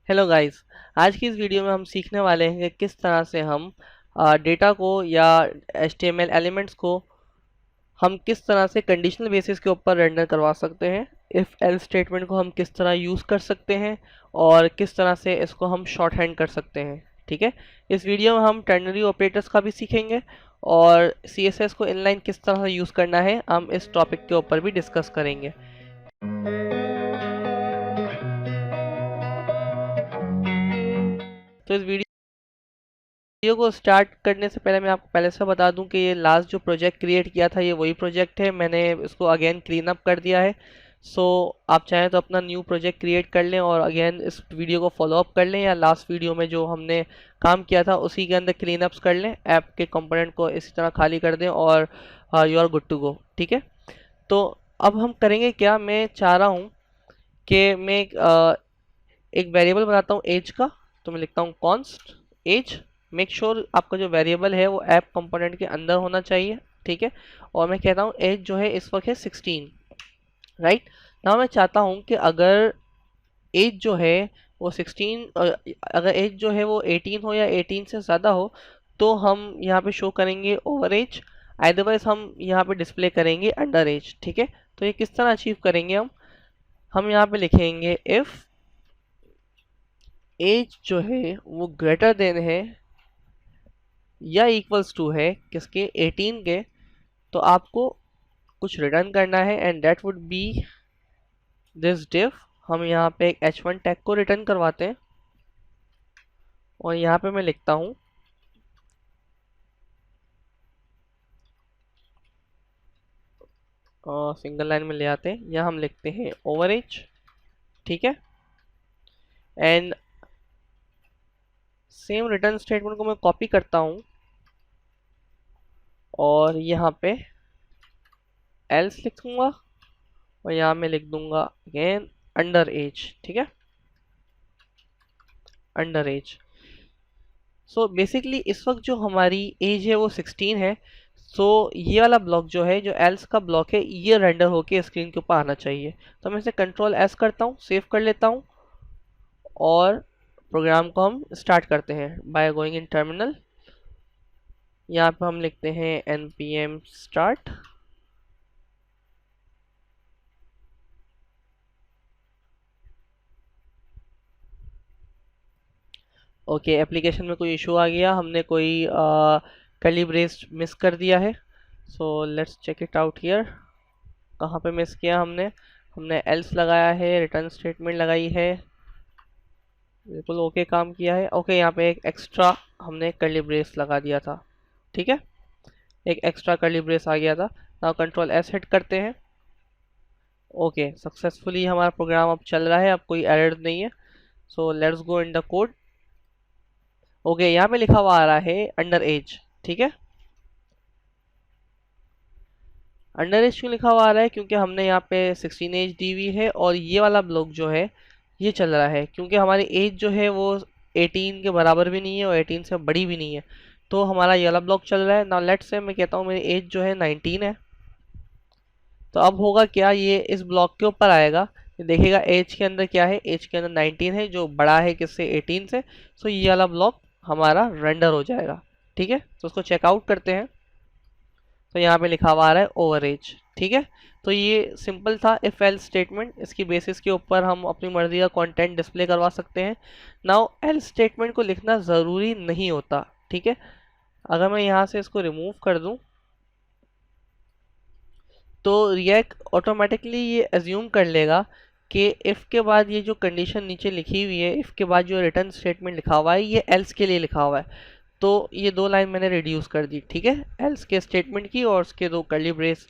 Hello guys. आज की इस वीडियो में हम सीखने वाले हैं कि किस तरह से हम डेटा को या HTML एलिमेंट्स को हम किस तरह से कंडीशनल बेसिस के ऊपर रेंडर करवा सकते हैं। इफ़ एल्स स्टेटमेंट को हम किस तरह यूज़ कर सकते हैं और किस तरह से इसको हम शॉर्ट हैंड कर सकते हैं। ठीक है, इस वीडियो में हम टर्नरी ऑपरेटर्स का भी सीखेंगे और CSS को इनलाइन किस तरह से यूज़ करना है हम इस टॉपिक के ऊपर भी डिस्कस करेंगे। तो इस वीडियो को स्टार्ट करने से पहले मैं आपको पहले से बता दूं कि ये लास्ट जो प्रोजेक्ट क्रिएट किया था ये वही प्रोजेक्ट है। मैंने इसको अगेन क्लीन अप कर दिया है। सो आप चाहें तो अपना न्यू प्रोजेक्ट क्रिएट कर लें और अगेन इस वीडियो को फॉलो अप कर लें, या लास्ट वीडियो में जो हमने काम किया था उसी के अंदर क्लीन अप्स कर लें। ऐप के कंपोनेंट को इसी तरह खाली कर दें और you are good to go. ठीक है, तो अब हम करेंगे क्या, मैं चाह रहा हूँ कि मैं एक वेरिएबल बनाता हूँ एज का। तो मैं लिखता हूँ कॉन्स्ट एज। मेक श्योर आपका जो वेरिएबल है वो ऐप कंपोनेंट के अंदर होना चाहिए। ठीक है, और मैं कहता हूँ एज जो है इस वक्त है 16। राइट नाउ मैं चाहता हूँ कि अगर एज जो है वो 16, अगर एज जो है वो 18 हो या 18 से ज़्यादा हो तो हम यहाँ पे शो करेंगे ओवर एज, अदरवाइज हम यहाँ पे डिस्प्ले करेंगे अंडर एज। ठीक है, तो ये किस तरह अचीव करेंगे हम यहाँ पे लिखेंगे इफ़ एज जो है वो ग्रेटर देन है या इक्वल्स टू है किसके, 18 के, तो आपको कुछ रिटर्न करना है and that would be this diff. हम यहाँ पे एक h1 टैग को रिटर्न करवाते हैं और यहाँ पे मैं लिखता हूँ सिंगल लाइन में ले आते हैं, यहाँ हम लिखते हैं ओवर एज। ठीक है, एंड सेम रिटर्न स्टेटमेंट को मैं कॉपी करता हूँ और यहाँ पे एल्स लिख दूंगा और यहाँ मैं लिख दूंगा अगेन अंडर एज। ठीक है, अंडर एज। सो बेसिकली इस वक्त जो हमारी एज है वो 16 है। सो ये वाला ब्लॉक जो है, जो एल्स का ब्लॉक है, ये रेंडर होके स्क्रीन के ऊपर आना चाहिए। तो मैं इसे कंट्रोल एस करता हूँ, सेव कर लेता हूँ और प्रोग्राम को हम स्टार्ट करते हैं बाय गोइंग इन टर्मिनल। यहाँ पे हम लिखते हैं npm start। ओके, एप्लीकेशन में कोई इशू आ गया, हमने कोई कर्ली ब्रेस मिस कर दिया है। So let's check it out here. कहाँ पे मिस किया हमने हमने एल्स लगाया है, रिटर्न स्टेटमेंट लगाई है, बिल्कुल ओके काम किया है। ओके, यहाँ पे एक एक्स्ट्रा हमने कर्ली ब्रेस लगा दिया था। ठीक है, एक एक्स्ट्रा कर्ली ब्रेस आ गया था। नाउ कंट्रोल एस हिट करते हैं। ओके, सक्सेसफुली हमारा प्रोग्राम अब चल रहा है, अब कोई एरर नहीं है। So let's go in the code. Okay, यहाँ पे लिखा हुआ आ रहा है अंडर एज। ठीक है, अंडर एज क्यों लिखा हुआ आ रहा है, क्योंकि हमने यहाँ पे 16 एज दी हुई है और ये वाला ब्लॉक जो है ये चल रहा है क्योंकि हमारी एज जो है वो 18 के बराबर भी नहीं है और 18 से बड़ी भी नहीं है। तो हमारा ये वाला ब्लॉक चल रहा है। नाउ लेट्स से मैं कहता हूँ मेरी एज जो है 19 है। तो अब होगा क्या, ये इस ब्लॉक के ऊपर आएगा, ये देखेगा एज के अंदर क्या है, एज के अंदर 19 है जो बड़ा है किससे, 18 से। सो ये वाला ब्लॉक हमारा रेंडर हो जाएगा। ठीक है, तो उसको चेकआउट करते हैं। तो यहाँ पे लिखा हुआ आ रहा है ओवर एज। ठीक है, तो ये सिंपल था इफ एल्स स्टेटमेंट। इसकी बेसिस के ऊपर हम अपनी मर्जी का कंटेंट डिस्प्ले करवा सकते हैं। नाउ एल्स स्टेटमेंट को लिखना ज़रूरी नहीं होता। ठीक है, अगर मैं यहाँ से इसको रिमूव कर दूँ तो रिएक्ट ऑटोमेटिकली ये एज्यूम कर लेगा कि इफ़ के बाद ये जो कंडीशन नीचे लिखी हुई है, इफ़ के बाद जो रिटर्न स्टेटमेंट लिखा हुआ है ये एल्स के लिए लिखा हुआ है। तो ये दो लाइन मैंने रिड्यूस कर दी। ठीक है, एल्स के स्टेटमेंट की और उसके दो कर्ली ब्रेस।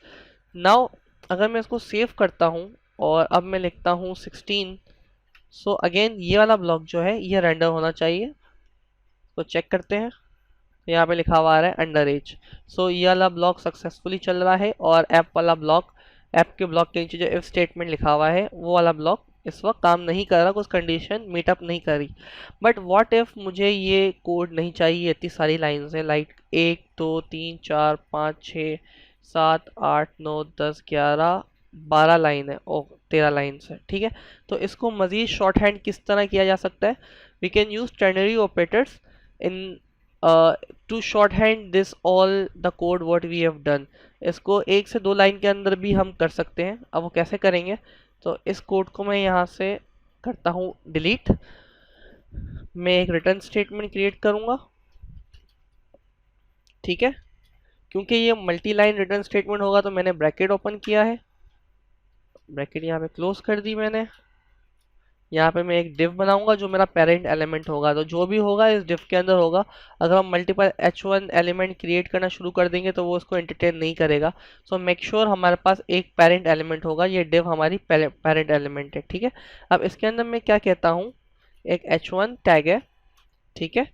नाउ अगर मैं इसको सेव करता हूँ और अब मैं लिखता हूँ 16, सो अगेन ये वाला ब्लॉक जो है ये रेंडर होना चाहिए। तो चेक करते हैं, यहाँ पे लिखा हुआ आ रहा है अंडर एज। सो ये वाला ब्लॉक सक्सेसफुली चल रहा है और ऐप वाला ब्लॉक, ऐप के ब्लॉक के नीचे जो इफ स्टेटमेंट लिखा हुआ है वो वाला ब्लॉक इस वक्त काम नहीं कर रहा, कुछ कंडीशन मीटअप नहीं कर रही। बट व्हाट इफ मुझे ये कोड नहीं चाहिए, इतनी सारी लाइन्स है, लाइक 1 2 3 4 5 6 7 8 9 10 11 12 लाइन है, ओ 13 लाइन्स है, ठीक है। तो इसको मज़ीद शॉर्ट हैंड किस तरह किया जा सकता है? We can use ternary operators in to shorthand this all the code what we have done. इसको 1 से 2 लाइन के अंदर भी हम कर सकते हैं। अब वो कैसे करेंगे? तो इस कोड को मैं यहाँ से करता हूँ डिलीट। मैं एक रिटर्न स्टेटमेंट क्रिएट करूँगा, ठीक है। क्योंकि ये मल्टी लाइन रिटर्न स्टेटमेंट होगा तो मैंने ब्रैकेट ओपन किया है, ब्रैकेट यहाँ पे क्लोज कर दी मैंने। यहाँ पे मैं एक डिव बनाऊंगा जो मेरा पेरेंट एलिमेंट होगा, तो जो भी होगा इस डिव के अंदर होगा। अगर हम मल्टीपल h1 एलिमेंट क्रिएट करना शुरू कर देंगे तो वो उसको एंटरटेन नहीं करेगा। सो मेक श्योर हमारे पास एक पेरेंट एलिमेंट होगा, ये डिव हमारी पेरेंट एलिमेंट है, ठीक है। अब इसके अंदर मैं क्या कहता हूँ, एक h1 टैग है, ठीक है।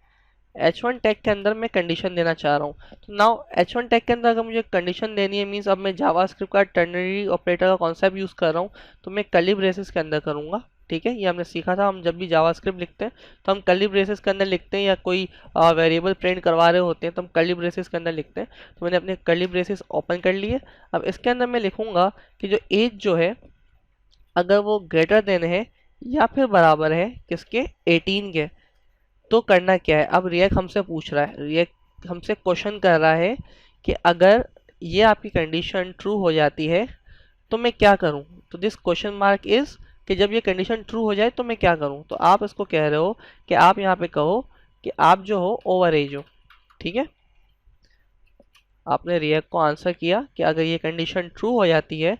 h1 टैग के अंदर मैं कंडीशन देना चाह रहा हूँ। तो नाउ h1 टैग के अंदर अगर मुझे कंडीशन देनी है, मीन्स अब मैं जावास्क्रिप्ट का टर्नरी ऑपरेटर का कॉन्सेप्ट यूज़ कर रहा हूँ, तो मैं कर्ली ब्रेसेस के अंदर करूँगा, ठीक है। ये हमने सीखा था, हम जब भी जावास्क्रिप्ट लिखते हैं तो हम कर्ली ब्रेसेस के अंदर लिखते हैं, या कोई वेरिएबल प्रिंट करवा रहे होते हैं तो हम कर्ली ब्रेसेस के अंदर लिखते हैं। तो मैंने अपने कर्ली ब्रेसेस ओपन कर लिए। अब इसके अंदर मैं लिखूँगा कि जो एज जो है अगर वो ग्रेटर देन है या फिर बराबर है किसके, 18 के, तो करना क्या है। अब रिएक्ट हमसे पूछ रहा है, रिएक्ट हमसे क्वेश्चन कर रहा है कि अगर ये आपकी कंडीशन ट्रू हो जाती है तो मैं क्या करूं। तो दिस क्वेश्चन मार्क इज कि जब ये कंडीशन ट्रू हो जाए तो मैं क्या करूं। तो आप इसको कह रहे हो कि आप यहाँ पे कहो कि आप जो हो ओवर एज हो, ठीक है। आपने रिएक्ट को आंसर किया कि अगर ये कंडीशन ट्रू हो जाती है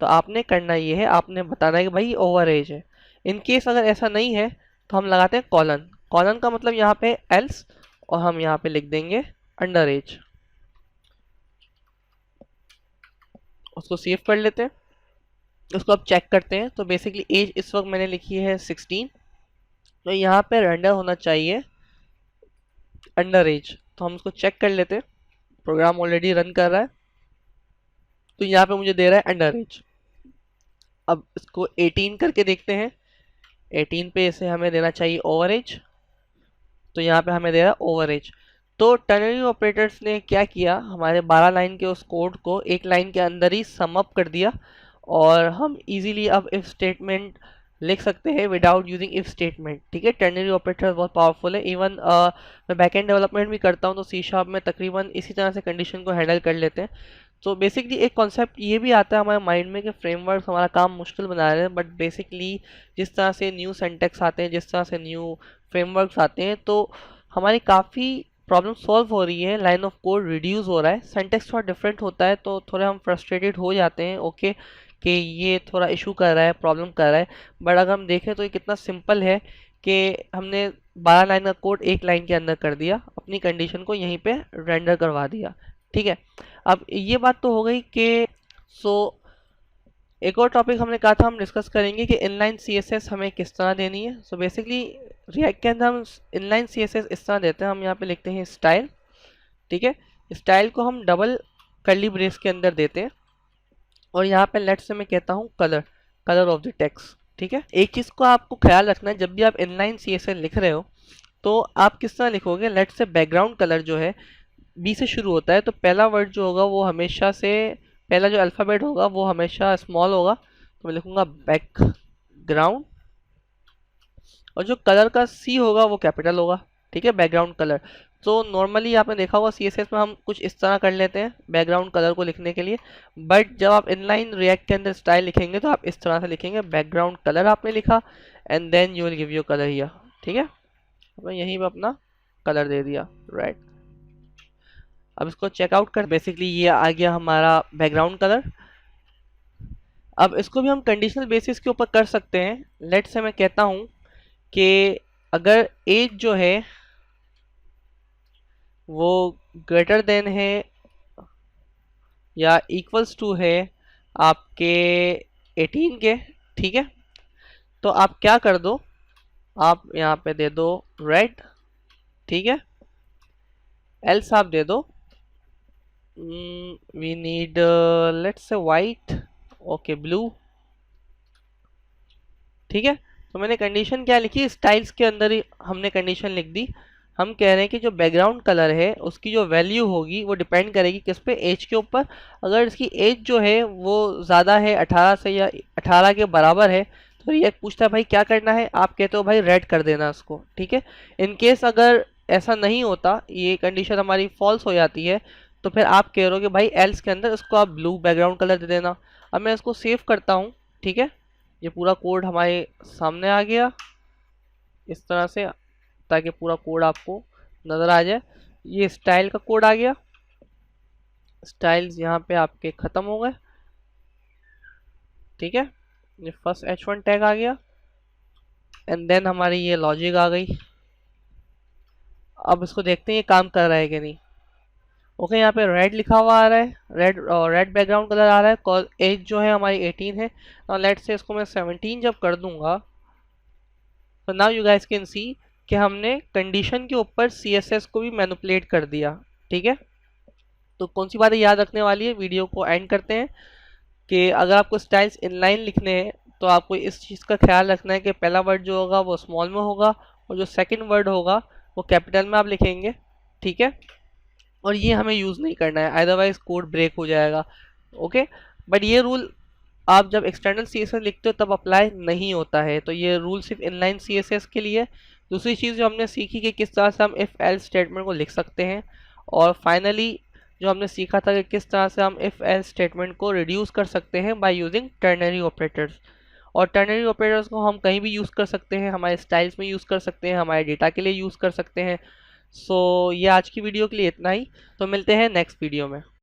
तो आपने करना ये है, आपने बताना है कि भाई ओवर एज है। इन केस अगर ऐसा नहीं है तो हम लगाते हैं कॉलन। कॉलन का मतलब यहाँ पे एल्स, और हम यहाँ पे लिख देंगे अंडर एज। उसको सेव कर लेते हैं, उसको अब चेक करते हैं। तो बेसिकली एज इस वक्त मैंने लिखी है 16, तो यहाँ पे रेंडर होना चाहिए अंडर एज। तो हम उसको चेक कर लेते हैं, प्रोग्राम ऑलरेडी रन कर रहा है, तो यहाँ पे मुझे दे रहा है अंडर एज। अब इसको 18 करके देखते हैं, 18 पे इसे हमें देना चाहिए ओवर एज, तो यहाँ पे हमें दे रहा है ओवर एज। तो टर्नरी ऑपरेटर्स ने क्या किया, हमारे 12 लाइन के उस कोड को एक लाइन के अंदर ही सम अप कर दिया, और हम इजीली अब इफ स्टेटमेंट लिख सकते हैं विदाउट यूजिंग इफ स्टेटमेंट, ठीक है। टर्नरी ऑपरेटर बहुत पावरफुल है। इवन मैं बैकएंड डेवलपमेंट भी करता हूँ तो सी शार्प में तकरीबन इसी तरह से कंडीशन को हैंडल कर लेते हैं। तो बेसिकली एक कॉन्सेप्ट ये भी आता है हमारे माइंड में कि फ्रेमवर्क हमारा काम मुश्किल बना रहे हैं, बट बेसिकली जिस तरह से न्यू सिंटैक्स आते हैं, जिस तरह से न्यू फ्रेमवर्क्स आते हैं, तो हमारी काफ़ी प्रॉब्लम सॉल्व हो रही है, लाइन ऑफ कोड रिड्यूस हो रहा है। सिंटैक्स थोड़ा डिफरेंट होता है तो थोड़े हम फ्रस्ट्रेटेड हो जाते हैं, ओके, कि ये थोड़ा इशू कर रहा है, प्रॉब्लम कर रहा है। बट अगर हम देखें तो ये कितना सिंपल है कि हमने 12 लाइन का कोड एक लाइन के अंदर कर दिया, अपनी कंडीशन को यहीं पे रेंडर करवा दिया, ठीक है। अब ये बात तो हो गई कि एक और टॉपिक हमने कहा था हम डिस्कस करेंगे कि इनलाइन सीएसएस हमें किस तरह देनी है। सो बेसिकली रिएक्ट के अंदर हम इनलाइन सीएसएस इस तरह देते हैं, हम यहाँ पे लिखते हैं स्टाइल, ठीक है। स्टाइल को हम डबल कर्ली ब्रेस के अंदर देते हैं, और यहाँ पे लेट से मैं कहता हूँ कलर ऑफ द टेक्स्ट, ठीक है। एक चीज़ को आपको ख्याल रखना है, जब भी आप इनलाइन सीएसएस लिख रहे हो तो आप किस तरह लिखोगे। लेट से बैकग्राउंड कलर जो है बी से शुरू होता है, तो पहला वर्ड जो होगा वो हमेशा से, पहला जो अल्फ़ाबेट होगा वो हमेशा स्मॉल होगा, तो मैं लिखूंगा बैकग्राउंड, और जो कलर का सी होगा वो कैपिटल होगा, ठीक है, बैकग्राउंड कलर। तो नॉर्मली आपने देखा होगा सीएसएस में हम कुछ इस तरह कर लेते हैं बैकग्राउंड कलर को लिखने के लिए, बट जब आप इनलाइन रिएक्ट के अंदर स्टाइल लिखेंगे तो आप इस तरह से लिखेंगे, बैकग्राउंड कलर आपने लिखा and then you will give your colour here, ठीक है। मैं यहीं पे अपना कलर दे दिया, राइट। अब इसको चेकआउट कर, बेसिकली ये आ गया हमारा बैकग्राउंड कलर। अब इसको भी हम कंडीशनल बेसिस के ऊपर कर सकते हैं। लेट से मैं कहता हूं कि अगर एज जो है वो ग्रेटर देन है या इक्वल्स टू है आपके 18 के, ठीक है, तो आप क्या कर दो, आप यहाँ पे दे दो रेड, ठीक है, एल्स आप दे दो we need let's say white, okay blue, ठीक है। तो मैंने कंडीशन क्या लिखी, स्टाइल्स के अंदर ही हमने कंडीशन लिख दी, हम कह रहे हैं कि जो बैकग्राउंड कलर है उसकी जो वैल्यू होगी वो डिपेंड करेगी किस पे, एज के ऊपर। अगर इसकी एज जो है वो ज़्यादा है 18 से या 18 के बराबर है तो रिएक्ट पूछता है भाई क्या करना है, आप कहते हो भाई रेड कर देना इसको, ठीक है। इन केस अगर ऐसा नहीं होता, ये कंडीशन हमारी फॉल्स हो जाती है, तो फिर आप कह रहे हो कि भाई एल्स के अंदर इसको आप ब्लू बैकग्राउंड कलर दे देना। अब मैं इसको सेव करता हूँ, ठीक है। ये पूरा कोड हमारे सामने आ गया इस तरह से, ताकि पूरा कोड आपको नज़र आ जाए। ये स्टाइल का कोड आ गया, स्टाइल्स यहाँ पे आपके ख़त्म हो गए, ठीक है। ये फर्स्ट H1 टैग आ गया एंड देन हमारी ये लॉजिक आ गई। अब इसको देखते हैं ये काम कर रहा है कि नहीं। ओके, यहाँ पे रेड लिखा हुआ आ रहा है, रेड बैकग्राउंड कलर आ रहा है, कॉज एज जो है हमारी 18 है। नाउ लेट्स से इसको मैं 17 जब कर दूंगा तो now you guys can see कि हमने कंडीशन के ऊपर CSS को भी मैनिपुलेट कर दिया, ठीक है। तो कौन सी बातें याद रखने वाली है, वीडियो को एंड करते हैं कि अगर आपको स्टाइल्स इनलाइन लिखने हैं तो आपको इस चीज़ का ख्याल रखना है कि पहला वर्ड जो होगा वो स्मॉल में होगा और जो सेकंड वर्ड होगा वो कैपिटल में आप लिखेंगे, ठीक है। और ये हमें यूज़ नहीं करना है, अदरवाइज कोड ब्रेक हो जाएगा। ओके, बट ये रूल आप जब एक्सटर्नल CSS लिखते हो तब अप्लाई नहीं होता है, तो ये रूल सिर्फ इनलाइन CSS के लिए। दूसरी चीज़ जो हमने सीखी कि किस तरह से हम इफ़ एल्स स्टेटमेंट को लिख सकते हैं, और फाइनली जो हमने सीखा था कि किस तरह से हम इफ़ एल्स स्टेटमेंट को रिड्यूस कर सकते हैं बाय यूजिंग टर्नरी ऑपरेटर्स। और टर्नरी ऑपरेटर्स को हम कहीं भी यूज़ कर सकते हैं, हमारे स्टाइल्स में यूज़ कर सकते हैं, हमारे डेटा के लिए यूज़ कर सकते हैं। सो ये आज की वीडियो के लिए इतना ही, तो मिलते हैं नेक्स्ट वीडियो में।